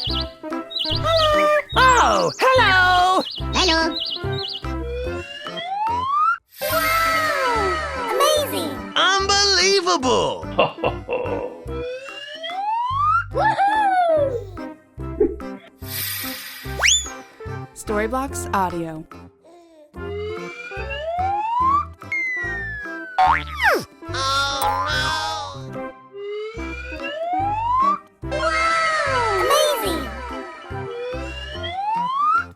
Oh, hello! Hello. Wow! Amazing! Unbelievable! Woohoo! Storyblocks Audio. Amazing!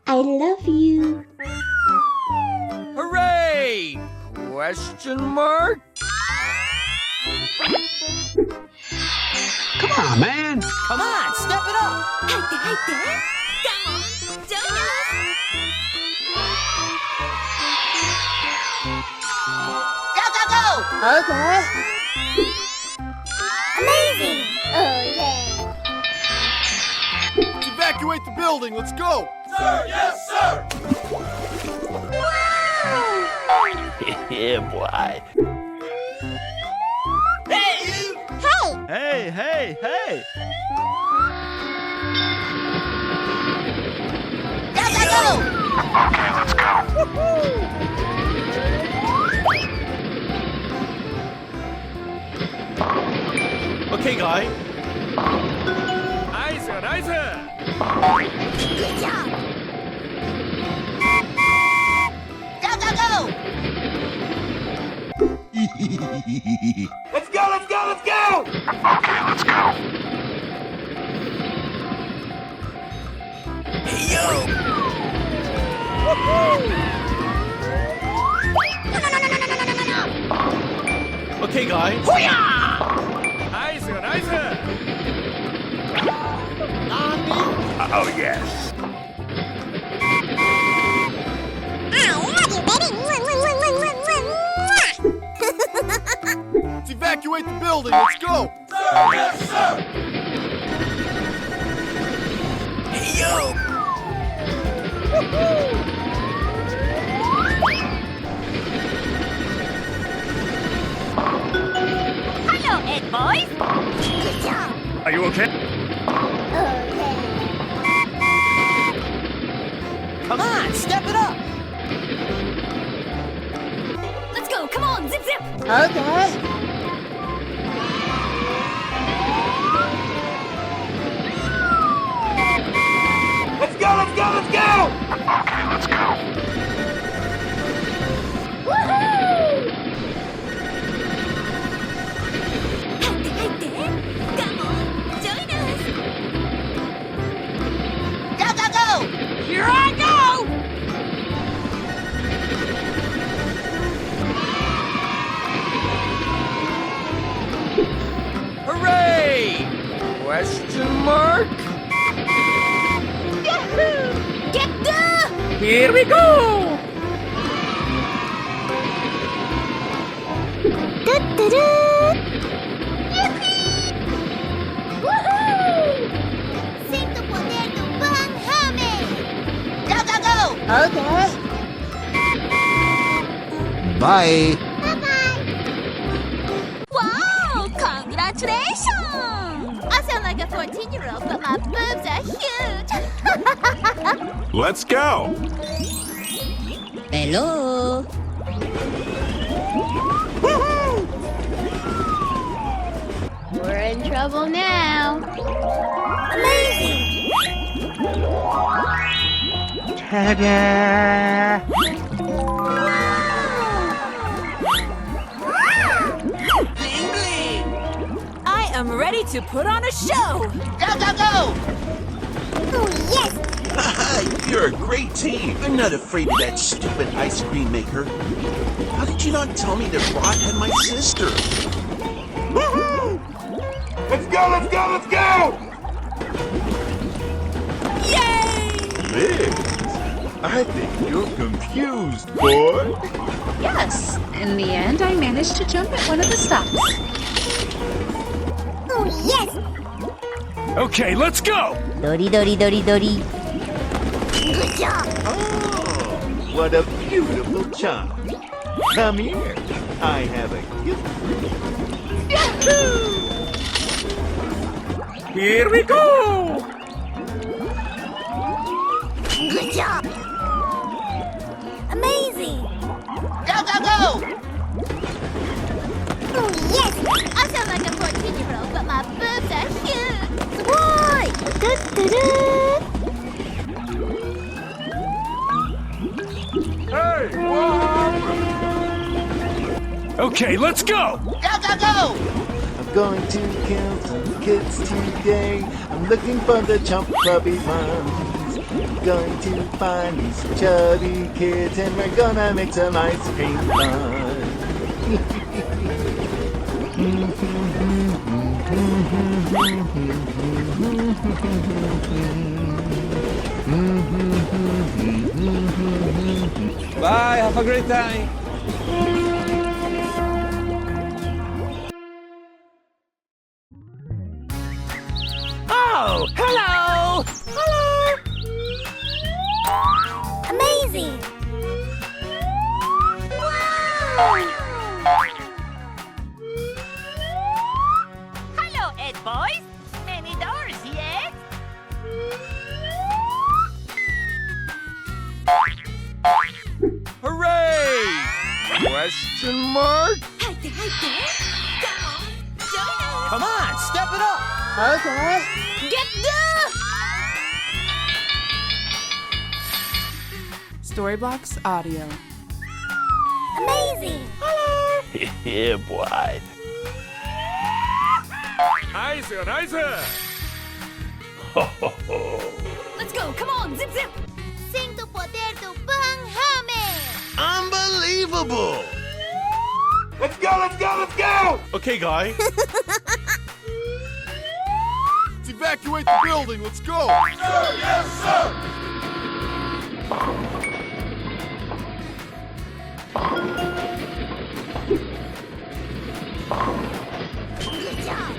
I love you. Hooray! Question mark? Come on, man. Come on, step it up! 入って入って。Come on, join us. Go, go, go! Okay. Amazing! Oh yeah. Evacuate the building. Let's go. Sir, yes, sir! Yeah, boy. Hey! Hey, hey, hey. Go, go, go! Okay, let's go. Okay, guy. Nice, nice. Good job. Go, go, go! Let's go, let's go, let's go! Okay, let's go. Hey, yo! Okay, guy. Hoo-yah! Nice, nice. Oh, yes. Let's evacuate the building. Let's go. Sir, yes, sir! Hey, yo! Hello, Ed boys. Good job. Are you okay? Okay. Come on, step it up! Let's go. Come on, zip zip. Okay. Let's go, let's go, let's go! Okay, let's go. Woohoo! 入って入って。Come on, join us. Go, go, go! Here I go. Hooray! Question mark? Yahoo! Get the. Here we go! Du-du-du. Yippee! Woohoo! Sinto poder do Van Hame. Go, go, go! Okay. Bye. Bye-bye. Wow! Congratulations! I sound like a 14-year-old, but my boobs are huge. Let's go. Hello? We're in trouble now. Amazing! Ta-da! I am ready to put on a show. Go, go, go! Oh, yes! You're a great team. I'm not afraid of that stupid ice cream maker. How did you not tell me that Rod had my sister? Let's go, let's go, let's go! Liz, I think you're confused, boy. Yes. In the end, I managed to jump at one of the stops. Oh, yes! Okay, let's go. Dori, dori, dori, dori. Good job! Oh, what a beautiful child. Come here. I have a gift. Here we go! Good job! Amazing! Go, go, go! Oh, yes! I sound like a 14-year-old, but my boobs are huge! Boy! Hey! Okay, let's go! Go, go, go! I'm going to kill some kids today. I'm looking for the chump puppy ones. I'm going to find these chubby kids and we're gonna make some ice cream fun. Bye, have a great time. Oh, hello! Hello! Amazing! Hello, Ed boys. Many doors yet? Hooray! Question mark? 入って入って Come on! Join us! Come on, step it up! Okay! Get Storyblocks Audio. Amazing! Yeah, boy. Nice, nice. Let's go! Come on! Zip zip! Sing to poder to bang hame! Unbelievable! Let's go, let's go, let's go! Okay, guy. Let's evacuate the building. Let's go. Sir, yes, sir! Good job!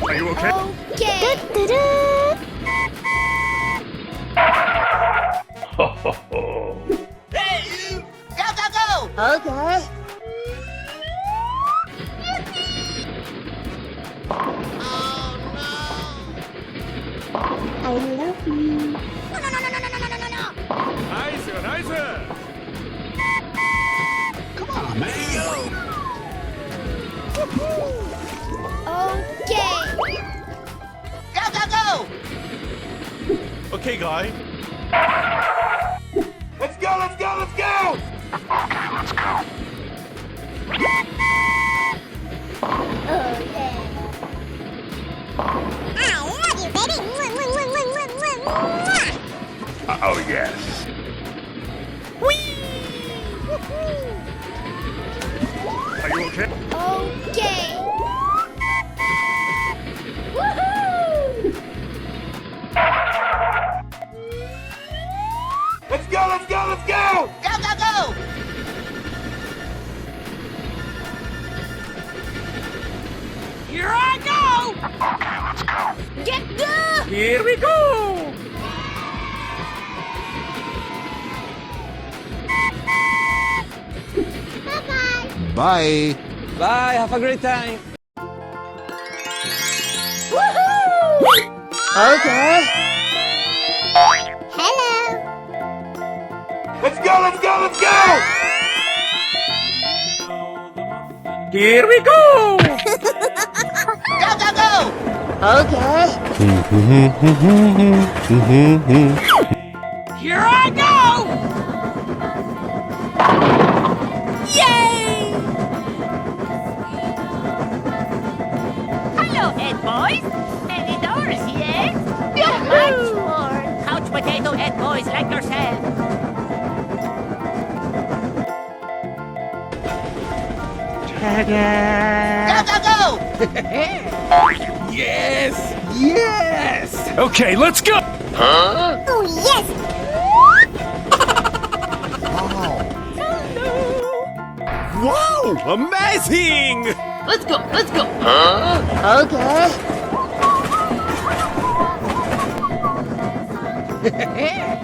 Are you okay? Okay! Hey, you! Go, go, go! Okay! I love you! No, no, no, no, no, no, no, no, no! Nice, nice. Come on, man! Hey, yo! Okay! Go, go, go! Okay, guy. Let's go, let's go, let's go! Oh, yeah! I love you, baby! Oh, yes. Are you okay? Okay! Woohoo! Let's go, let's go, let's go! Go, go, go! Here I go! Get the... Here we go! Bye-bye! Bye. Bye, have a great time. Woohoo! Okay. Hello. Let's go, let's go, let's go! Here we go! Go, go, go! Okay. Here I go! Yay! Hello, Ed boys. Many doors yet? Much more. Couch potato Ed boys like yourself. Go, go, go! Yes! Yes! Okay, let's go! Oh, yes! Wow! Amazing! Let's go, let's go. Okay.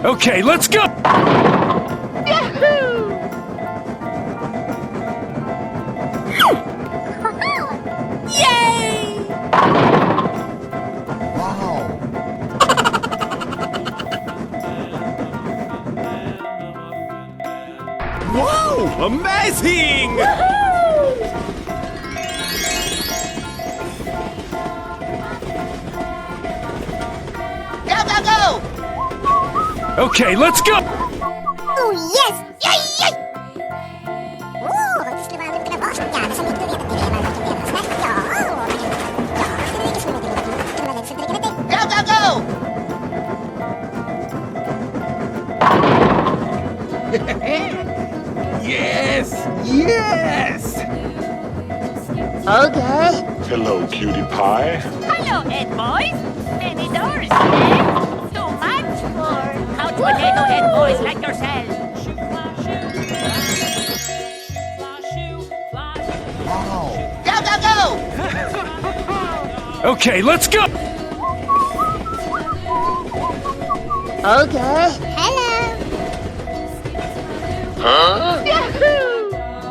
Okay, let's go! Yay! Amazing! Go, go, go! Okay, let's go! Oh, yes! Yay, yay! Oh, this is about to Go, go, go! Yes! Yes! Okay. Hello, cutie pie. Hello, Ed boys. Many doors today. Too much for couch potato Ed boys like yourself. Go, go, go! Okay, let's go! Okay. Hello.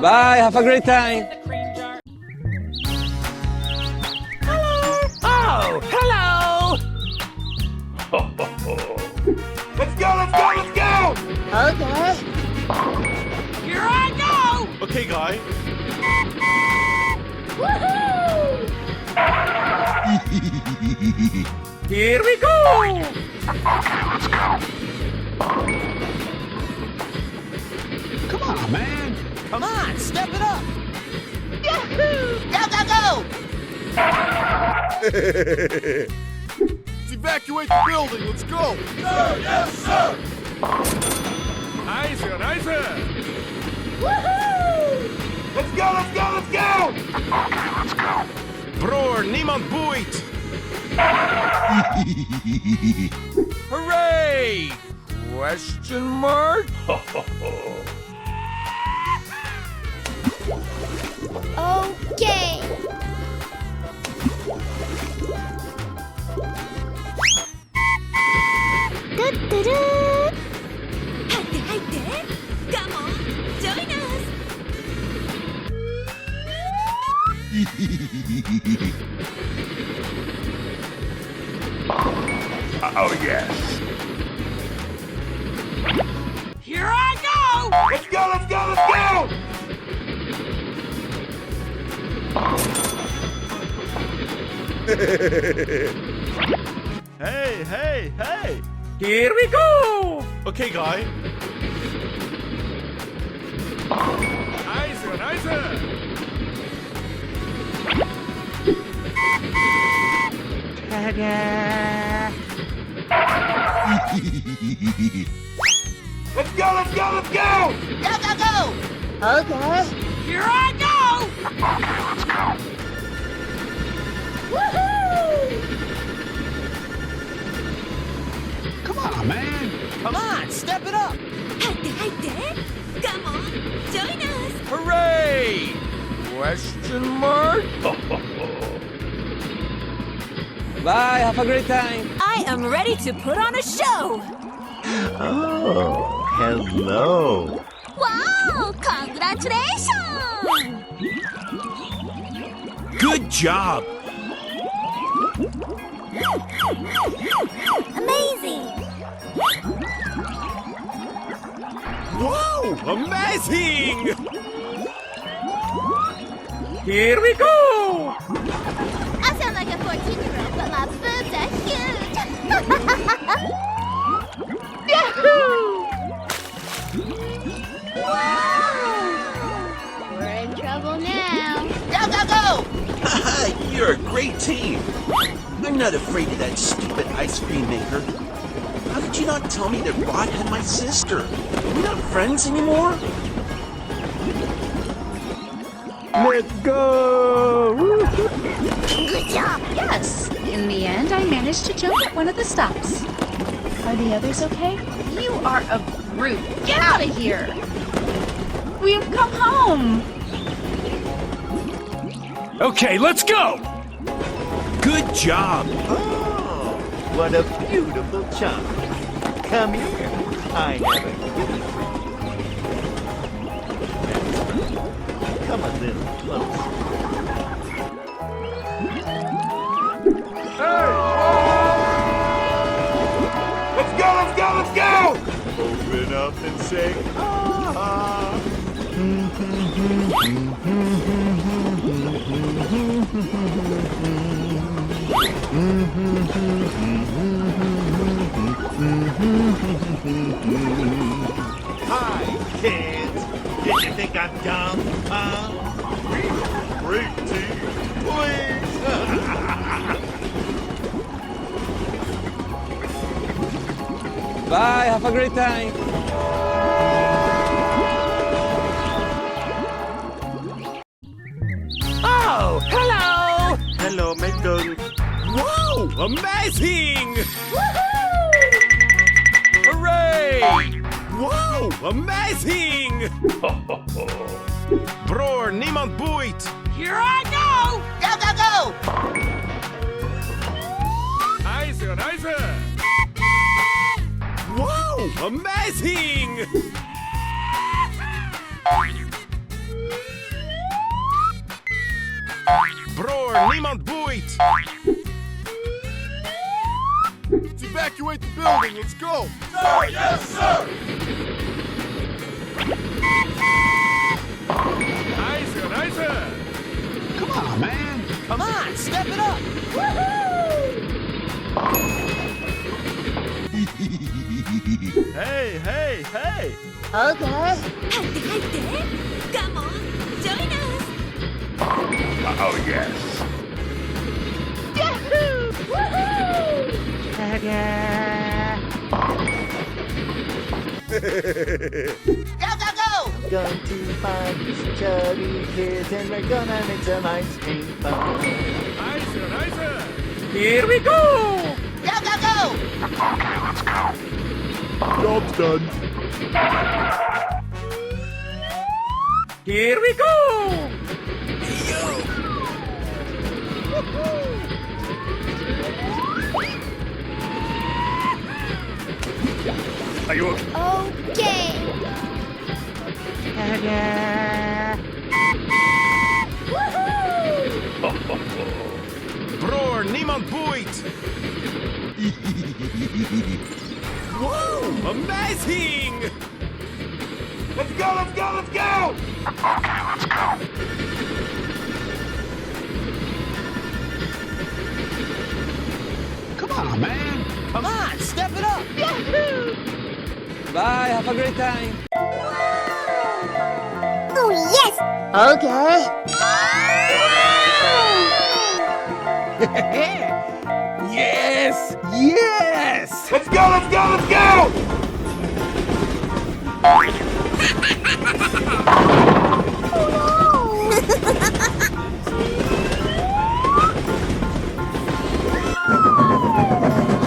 Bye, have a great time. Oh, hello! Let's go, let's go, let's go! Okay. Here I go. Okay, guy. Here we go! Come on, man. Come on, step it up! Go, go, go! Let's evacuate the building, let's go! Sir, yes, sir! Nice, nice. Let's go, let's go, let's go! Bror, niemand boeit. Hooray! Question mark? Okay. Do-do-do. 入って入って。Come on, join us. Oh, yes. Here I go. Let's go, let's go, let's go! Hey, hey, hey. Here we go! Okay, guy. Nice, nice. Let's go, let's go, let's go! Go, go, go! Okay. Here I go. Come on, man. Come on, step it up! 入って入って。Come on, join us. Hooray! Question mark? Bye, have a great time. I am ready to put on a show. Oh, hello. Wow! Congratulations! Good job. Amazing! Wow, amazing. Here we go! I sound like a 14-year-old, but my boobs are huge! Wow! We're in trouble now. Go, go, go! You're a great team. I'm not afraid of that stupid ice cream maker. How did you not tell me that Rod had my sister? We're not friends anymore? Let's go! Good job! Yes. In the end, I managed to jump at one of the stops. Are the others okay? You are a brute. Get out of here. We have come home. Okay, let's go. Good job. Oh, what a beautiful chunk. Come here. I have a gift for you. Come a little closer. Let's go, let's go, let's go! Open up and say, ah. Hi, kids. Did you think I'm dumb, huh? Great team, please. Bye, have a great time. Oh, hello! Hello, Megan. Wow, amazing! Hooray! Wow, amazing! Bror, niemand boeit! Here I go! Go, go, go! IJzer, IJzer! Wow, amazing! Bror, niemand boeit! Let's evacuate the building. Let's go. IJzer, IJzer! Come on, man. Come on, step it up! Hey, hey, hey. Okay. Come on, join us. Oh, yes. Yahoo! Woohoo! Go, go, go! Going to find these chubby kids and we're gonna make some ice cream fun. IJzer, IJzer! Here we go! Go, go, go! Job's done. Here we go! Are you Okay. Bror, niemand boeit! Wow, amazing! Let's go, let's go, let's go! Come on, man. Come on, step it up! Yahoo! Bye, have a great time. Oh, yes! Okay. Yes! Yes! Let's go, let's go, let's go!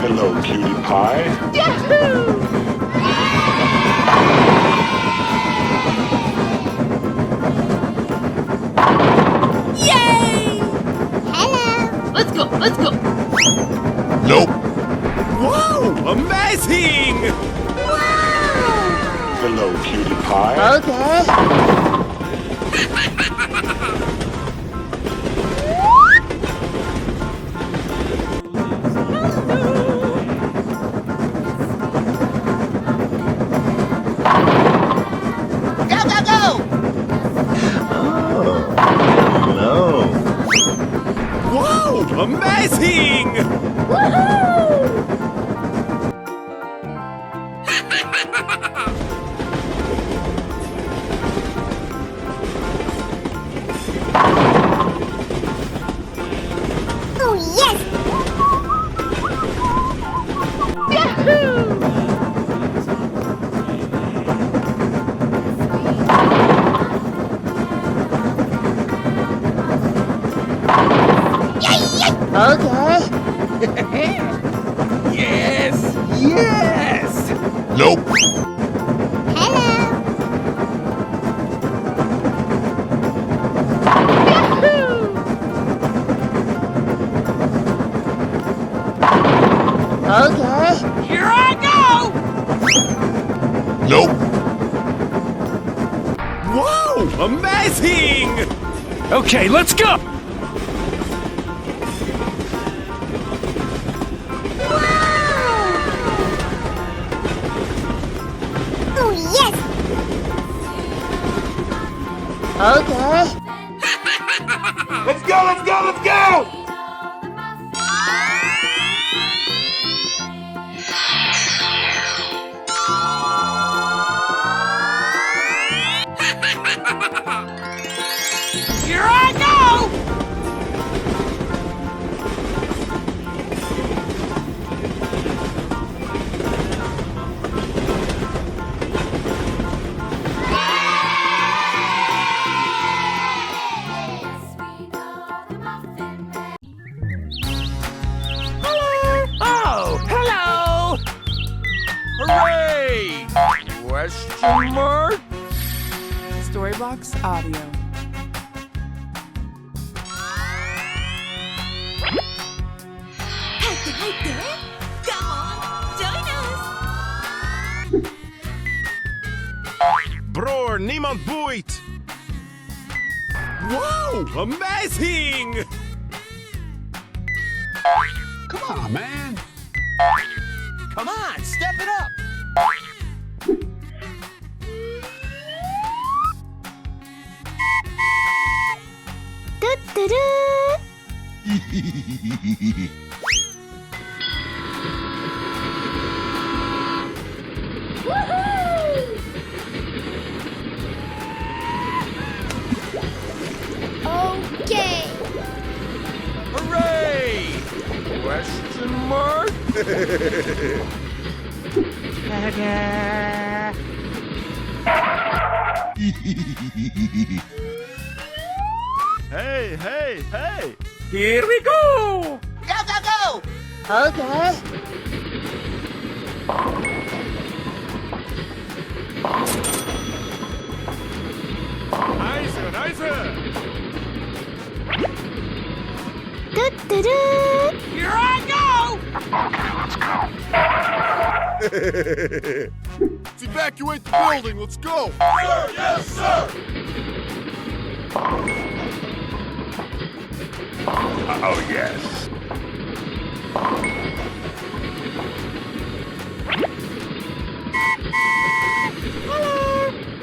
Hello, cutie pie. Yahoo! Yay! Hello! Let's go, let's go. Nope. Wow, amazing! Hello, cutie pie. Okay. Go, go, go! Hello. Wow, amazing! Oh, yes! Yahoo! Okay. Yes! Yes! Nope. Hello. Okay. Here I go! Nope. Wow, amazing! Okay, let's go! Oh, yes. Okay. Let's go, let's go, let's go! Here I go! Oh, hello! Hooray! Question mark? Storybox Audio. Come on, join us. Broer, niemand boeit! Wow, amazing! Come on, man. Come on, step it up. Okay. Hooray! Question mark? Hey, hey, hey. Here we go! Go, go, go. Okay. Nice, nice! Here I go! Let's evacuate the building. Let's go. Sir, yes, sir! Oh, yes.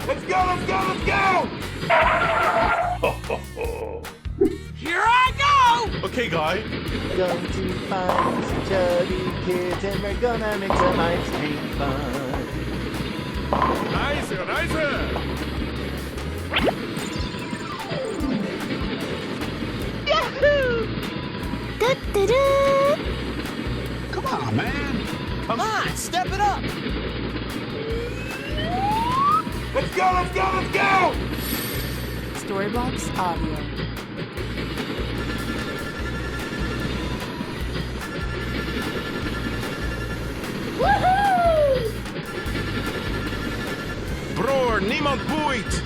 Let's go, let's go, let's go! Here I go! Okay, guy. Going to find some chubby kids and we're gonna make some ice cream fun. Nice, nice! Come on, man. Come on, step it up. Let's go, let's go, let's go! Storybox Audio. Broer, niemand boeit!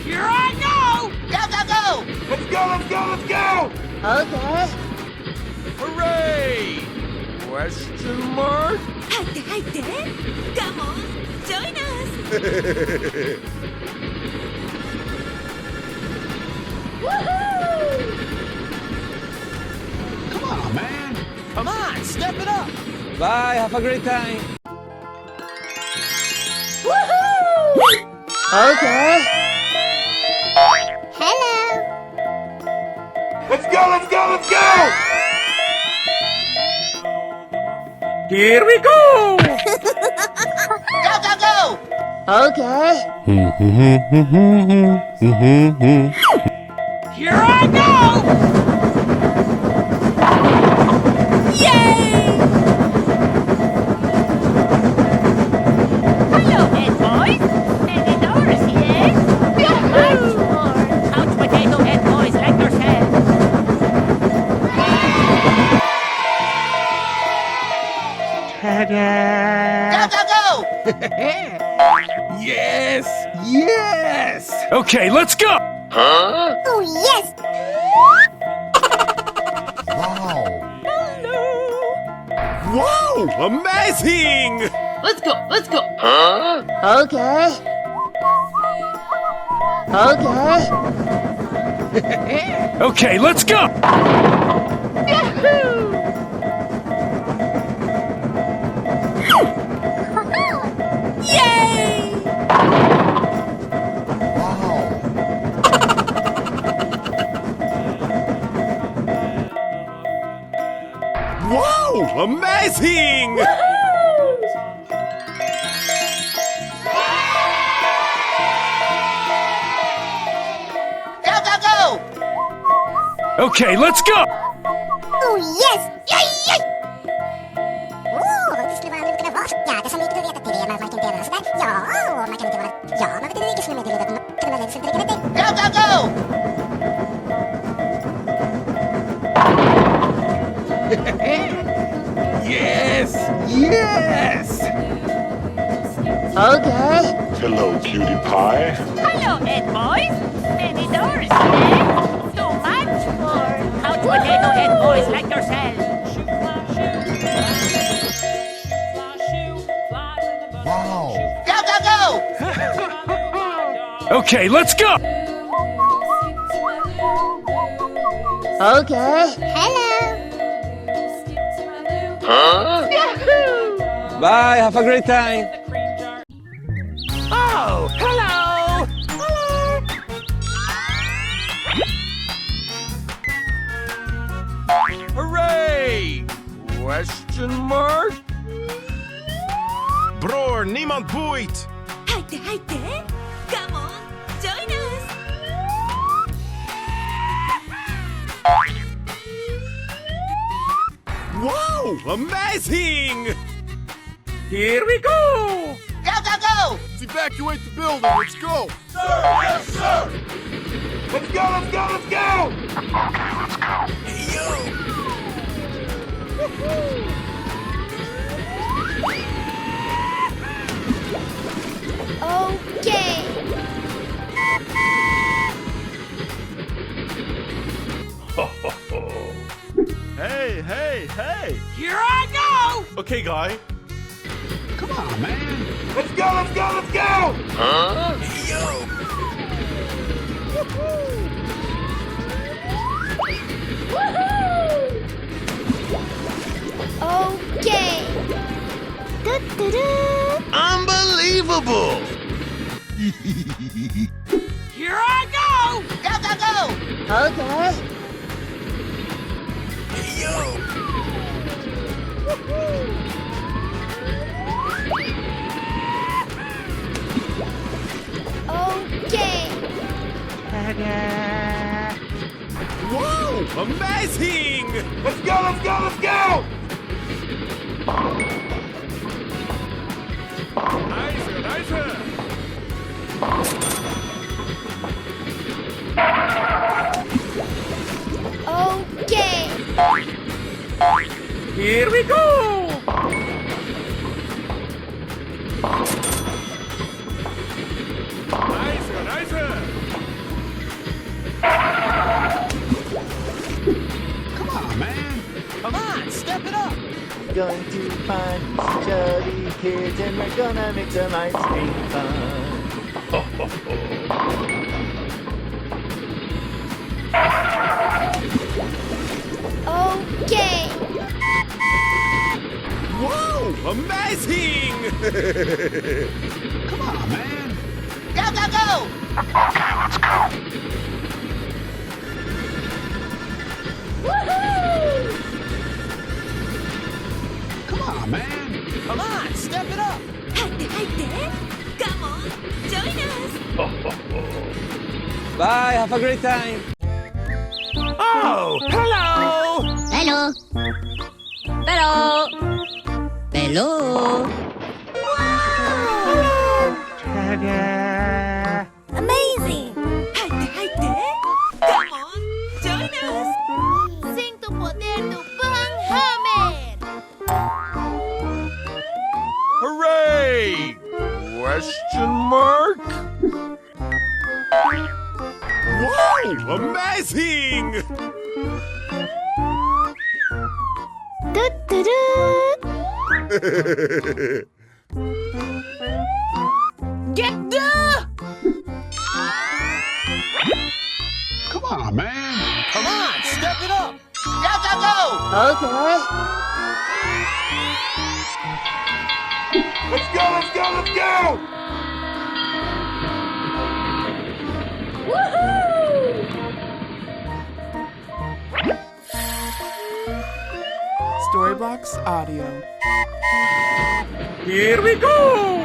Here I go! Go, go, go. Let's go, let's go, let's go! Okay. Hooray! Question mark? Come on, join us. Come on, man. Come on, step it up. Bye, have a great time. Okay. Hello. Let's go, let's go, let's go! Here we go! Go, go, go. Okay. Here I go! Yay! Hello, head boys! And Doris here! Much more! Couch potato head boys like yourself! Go, go, go. Yes! Yes! Okay, let's go! Oh, yes! Wow! Amazing! Let's go, let's go. Okay. Okay. Okay, let's go! Yay! Amazing! Go, go, go! Okay, let's go! Oh, yes! Yay, yay! Go, go, go! Yes! Yes! Hello, cutie pie. Hello, head boys. Many doors, eh? So much for couch potato head boys like yourself. Go, go, go! Okay, let's go! Bye, have a great time. Oh, hello! Hooray! Question mark? Bror, niemand boeit! Come on, join us! Wow! Amazing! Here we go! Go, go, go! Let's evacuate the building. Let's go. Let's go, let's go, let's go! Okay. Hey, hey, hey. Here I go! Okay, guy. Let's go, let's go, let's go! Okay. Unbelievable! Here I go! Go, go, go! Okay. Wow! Amazing! Let's go, let's go, let's go! Nice, nice! Okay. Here we go! Nice, nice! Come on, step it up! Going to find these chubby kids and we're gonna make some ice cream fun. Okay. Wow! Amazing! Go, go, go! Come on, step it up! Come on, join us! Bye, have a great time. Oh, hello! Hello. Hello. Hello. Amazing! Come on, join us! Sing tu poder do Banghammer! Hooray! Question mark? Wow! Amazing! Get the! Come on, man. Come on, step it up! Go, go, go! Let's go, let's go, let's go! Storybox Audio. Here we go!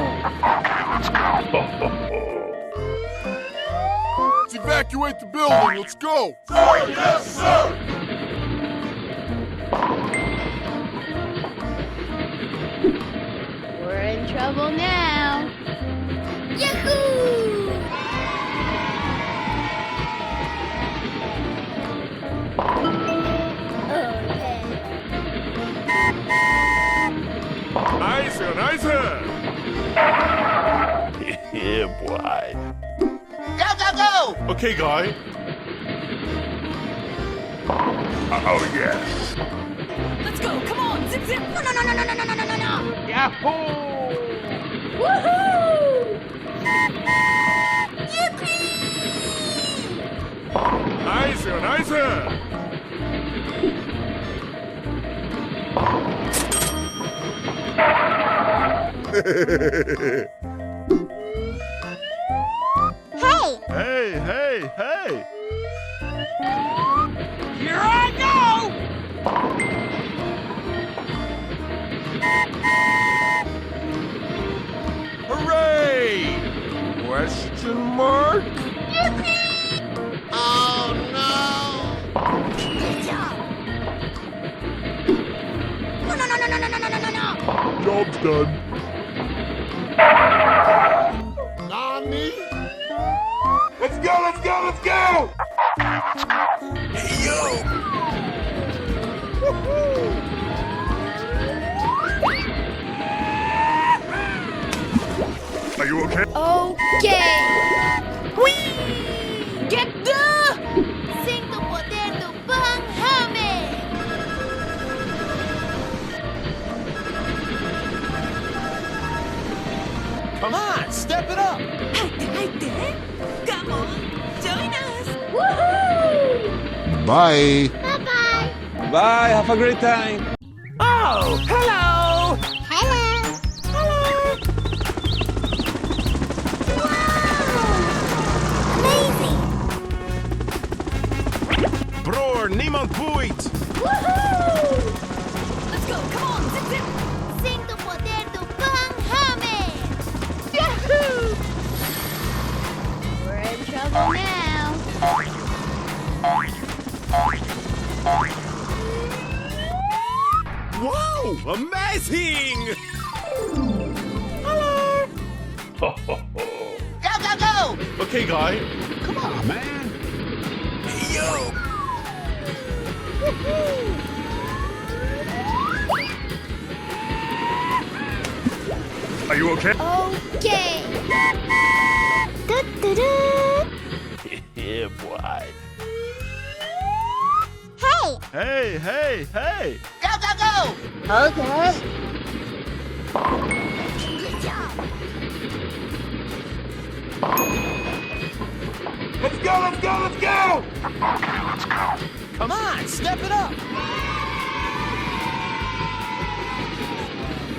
Let's evacuate the building. Let's go. Yes, sir! We're in trouble now. Yahoo! Okay. Nice, nice! Yeah, boy. Go, go, go! Okay, guy. Oh, yes. Let's go. Come on. Zip, zip. No. Yahoo! Woohoo! Nice, nice! Hey! Hey! Here I go. Hooray! Question mark? Oh no! Good job! No. Job's done. Nani? Let's go! Hey, yo! Are you okay? Okay! Whee! Get the... Sing tu poder tu panghame! Come on, step it up! Come on. Join us. Woohoo! Bye. Bye-bye! Bye, have a great time. Oh, hello! Hello! Amazing! Bror, niemand boeit! Woohoo! Let's go. Come on. Zip, zip. Sing tu poder tu panghame! Yahoo! We're in trouble now. Wow! Amazing! Go, go, go! Okay, guy. Come on, man! Hey, yo! Are you okay? Okay! Do-do-do! Yeah, boy. Hey! Hey! Go, go, go! Okay. Good job. Let's go! Come on, step it up!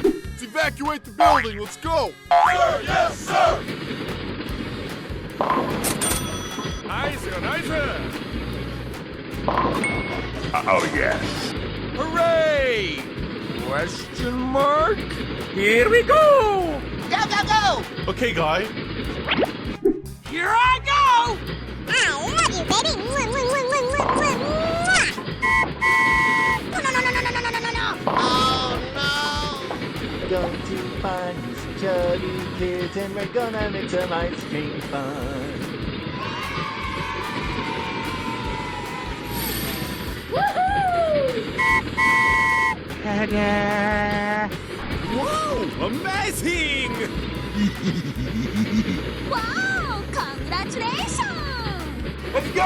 Let's evacuate the building. Let's go. Yes, sir! Nice! Oh, yes. Hooray! Question mark? Here we go! Go, go, go! Okay, guy. Here I go. I love you, baby. Oh no! Going to find these chubby kids and we're gonna make some ice cream fun. Wow! Amazing! Wow! Congratulations! Let's go!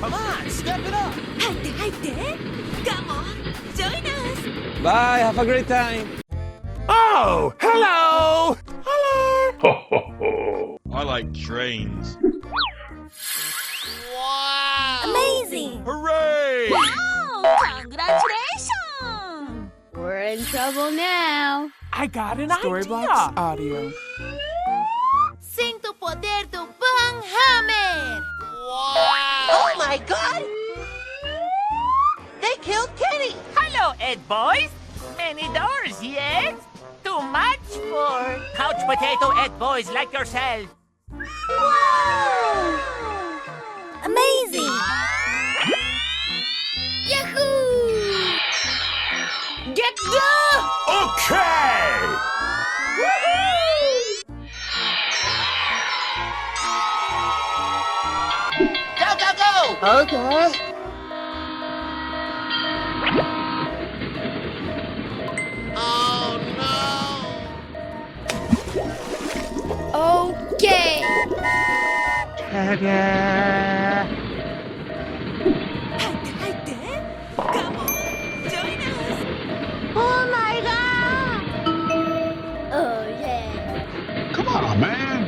Come on, step it up! 入って Come on. Join us. Bye, have a great time. Oh! Hello! I like trains. Wow! Amazing! Hooray! Wow! Congratulations! We're in trouble now. I got an Storybox Audio. Sing tu poder tu panghammer! Oh my god! They killed Kenny! Hello, Ed boys. Many doors, yes? Too much for couch potato Ed boys like yourself. Wow! Amazing! Yahoo! Get the... Okay! Go, go, go! Okay. Oh no! Okay! Oh my god! Oh yeah! Come on, man.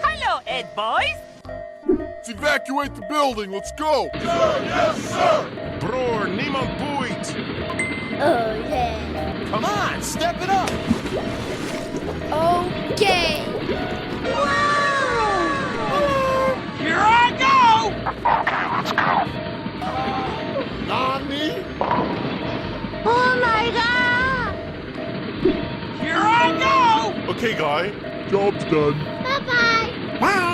Hello, Ed boys. Let's evacuate the building. Let's go. Bror, niemand boeit. Oh yeah! Come on, step it up. Okay! Wow! Here I go! Nani? Oh my god! Here I go! Okay, guy. Job's done. Bye-bye! Bye!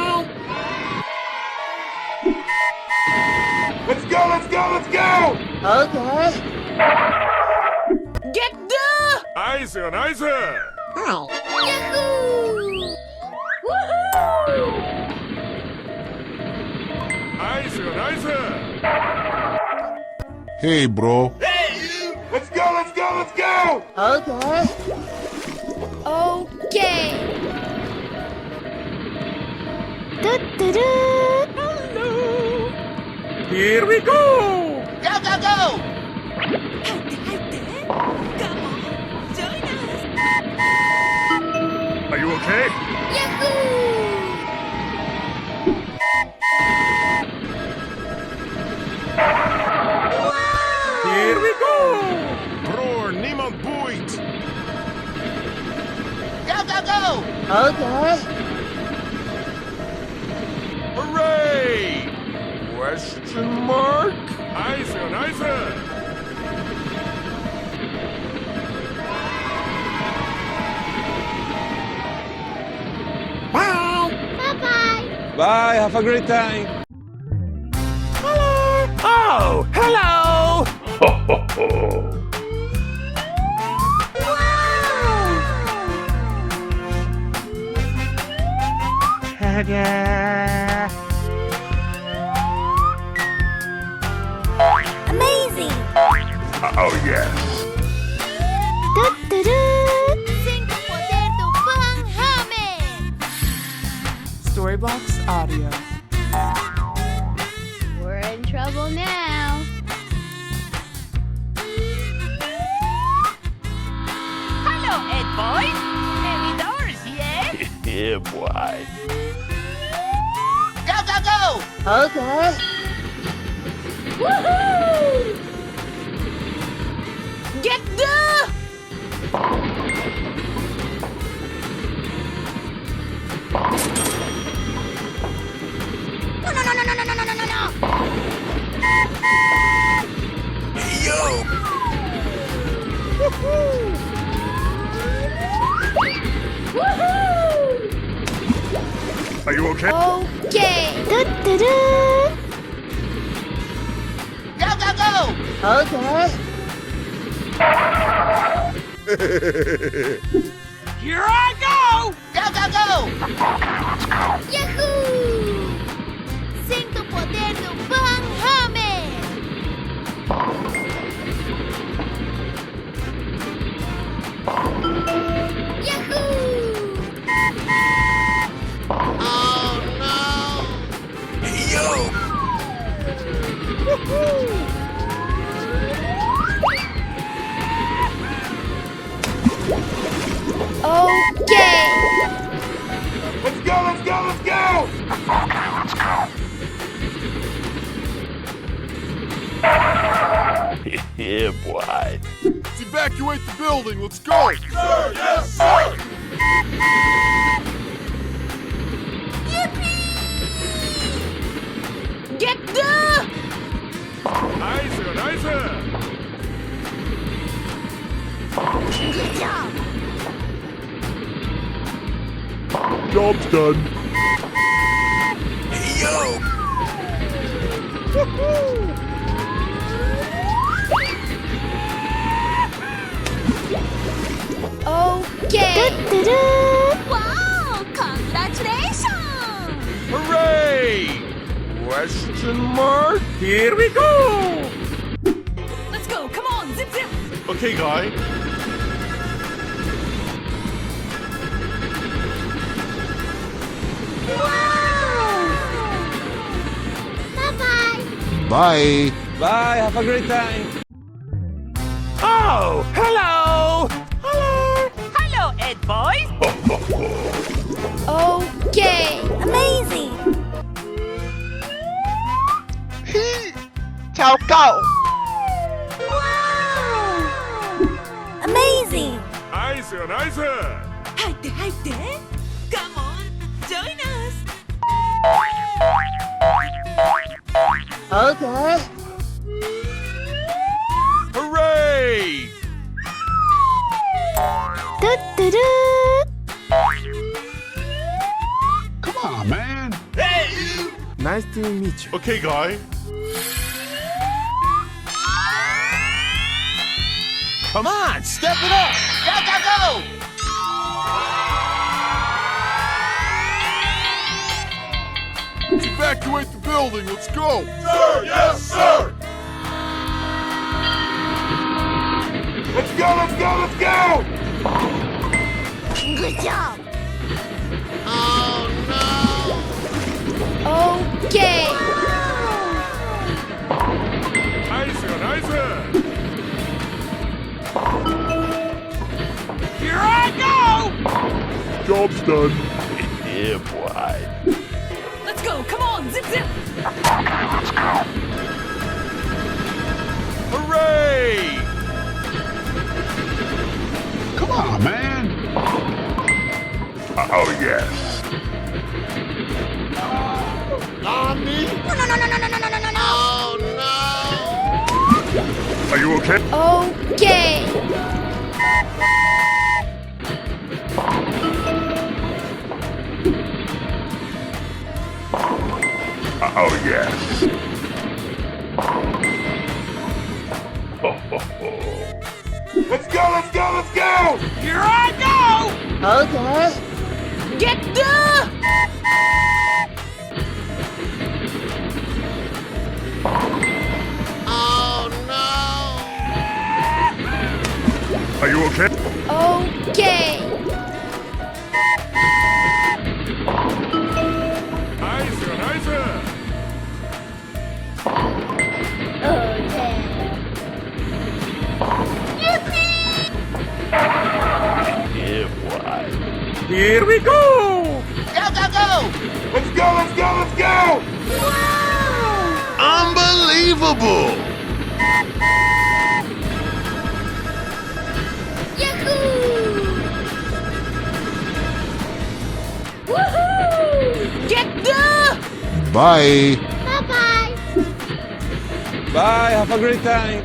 Let's go, let's go, let's go! Okay. Get the... Eisen, Eisen! Yahoo! Woohoo! Eisen, Eisen! Hey, bro. Hey, you! Let's go, let's go, let's go! Okay. Okay! Do-do-do! Here we go! Go, go, go! Are you okay? Yahoo! Here we go! Bror, niemand boeit. Go, go, go! Okay. Hooray! Question mark? Eisen, Eisen! Bye-bye! Bye, have a great time. Oh, hello! Amazing! Oh, yes. Do-do-do! Cinco poder do Banhamen! Storybox Audio. We're in trouble now. Hello, Ed boys. Many doors, yes? Yeah, boy. Go, go, go! Okay. Woohoo! Get the... No, no, no, no, no, no, no, no, no, no! Yo! Woohoo! Are you okay? Okay! Do-do-do! Go, go, go! Okay. Here I go! Go, go, go! Yahoo! Sinto o poder do Banhamen! Yahoo! Oh no! Yo! Okay! Let's go, let's go, let's go! Yeah, boy. Let's evacuate the building. Let's go. Sir, yes, sir. Get the... Nice, nice. Good job. Job's done. Hey, yo. Okay. Wow! Congratulations! Hooray! Question mark? Here we go. Let's go. Come on, zip zip. Okay, guy. Bye-bye. Bye. Bye, have a great time. Oh, hello. Hello, Ed boys. Okay. Amazing. Chào cậu. Wow. Amazing. Nice, nice. Haydi. Come on, join us. Okay. Hooray! Come on, man. Nice to meet you. Okay, guy. Come on, step it up. Go. Evacuate the building. Let's go. Sir, yes, sir. Let's go. Good job. Oh Okay. Nice, nice. Here I go. Job's done. Yeah, boy. Let's go. Come on, zip zip. Hooray! Come on, man. Oh, yes. Nani? No. Oh no. Are you okay? Okay. Oh, yes. Let's go. Here I go. Okay. Get the... Oh no. Are you okay? Okay. Nice, nice. Okay. Yeah, boy. Here we go. Go. Let's go. Unbelievable. Yahoo! Woohoo! Get the... Bye. Bye-bye. Bye, have a great time.